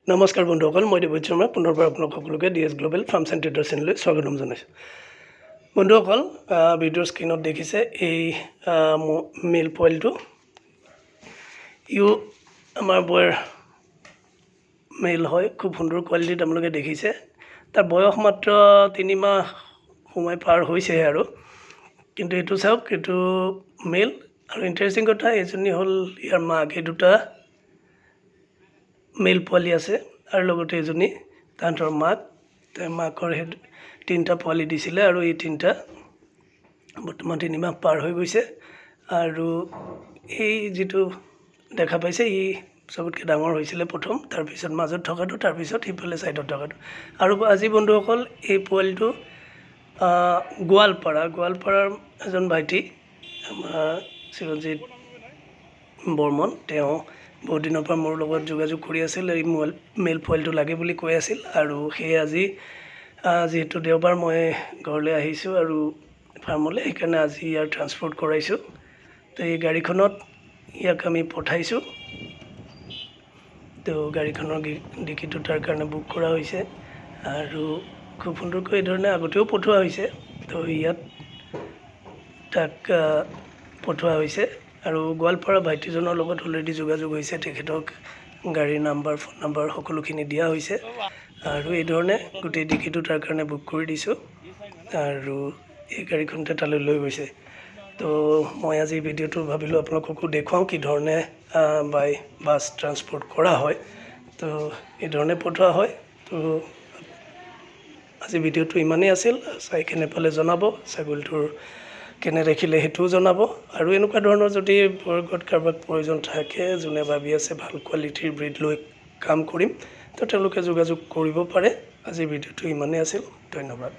নমস্কাৰ বন্ধুসকল, মই দেৱজিৎ শৰ্মা পুনৰবাৰ আপোনালোক সকলোকে DS global farms and traders চেনেললৈ স্বাগতম জনাইছোঁ। বন্ধুসকল, ভিডিঅ'ৰ স্ক্ৰীনত দেখিছে এই মেল পোৱালিটো। ইও আমাৰ বয়ৰ মেল হয়, খুব সুন্দৰ কোৱালিটিত আপোনালোকে দেখিছে। তাৰ বয়স মাত্ৰ 3 মাহ সময় পাৰ হৈছেহে আৰু, কিন্তু এইটো চাওক, এইটো মেল। আৰু ইণ্টাৰেষ্টিং কথা, এজনী হ'ল ইয়াৰ মাক। এই দুটা মেল পোৱালি আছে আৰু লগতে এজনী তাহাঁতৰ মাক। মাকৰ সেই 3টা পোৱালি দিছিলে আৰু এই 3টা বৰ্তমান 3 মাহ পাৰ হৈ গৈছে। আৰু এই যিটো দেখা পাইছে, ই চবতকৈ ডাঙৰ হৈছিলে প্ৰথম, তাৰপিছত মাজত থকাটো, তাৰপিছত সিফালে ছাইডত থকাটো। আৰু আজি বন্ধুসকল, এই পোৱালিটো গোৱালপাৰাৰ এজন ভাইটি, আমাৰ চিৰঞ্জিত বৰ্মন, তেওঁ বহুত দিনৰ পৰা মোৰ লগত যোগাযোগ কৰি আছিল। এই মেল পোৱালিটো লাগে বুলি কৈ আছিল। আৰু সেয়ে আজি যিহেতু দেওবাৰ, মই ঘৰলৈ আহিছোঁ আৰু ফাৰ্মলৈ, সেইকাৰণে আজি ইয়াৰ ট্ৰান্সপৰ্ট কৰাইছোঁ। তো এই গাড়ীখনত ইয়াক আমি পঠাইছোঁ। তো গাড়ীখনৰ ডিকিটো তাৰ কাৰণে বুক কৰা হৈছে আৰু খুব সুন্দৰকৈ এই ধৰণে আগতেও পঠোৱা হৈছে। তো ইয়াত তাক পঠোৱা হৈছে আৰু গোৱালপাৰা ভাইটিজনৰ লগত অলৰেডি যোগাযোগ হৈছে। তেখেতক গাড়ীৰ নাম্বাৰ, ফোন নাম্বাৰ সকলোখিনি দিয়া হৈছে আৰু এই ধৰণে গোটেই ডিকিটো তাৰ কাৰণে বুক কৰি দিছোঁ আৰু এই গাড়ীখনতে তালৈ লৈ গৈছে। তো মই আজি ভিডিঅ'টো ভাবিলোঁ আপোনালোককো দেখুৱাওঁ কি ধৰণে বাছ ট্ৰান্সপৰ্ট কৰা হয়। তো এই ধৰণে পঠোৱা হয়। তো আজি ভিডিঅ'টো ইমানেই আছিল। চাই কেনে পালে জনাব, ছাগলীটোৰ কেনে দেখিলে সেইটোও জনাব। আৰু এনেকুৱা ধৰণৰ যদি বৰ্গত কাৰোবাক প্ৰয়োজন থাকে, যোনে ভাবি আছে ভাল কোৱালিটিৰ ব্ৰীড লৈ কাম কৰিম, তো তেওঁলোকে যোগাযোগ কৰিব পাৰে। আজি ভিডিঅ'টো ইমানেই আছিল। ধন্যবাদ।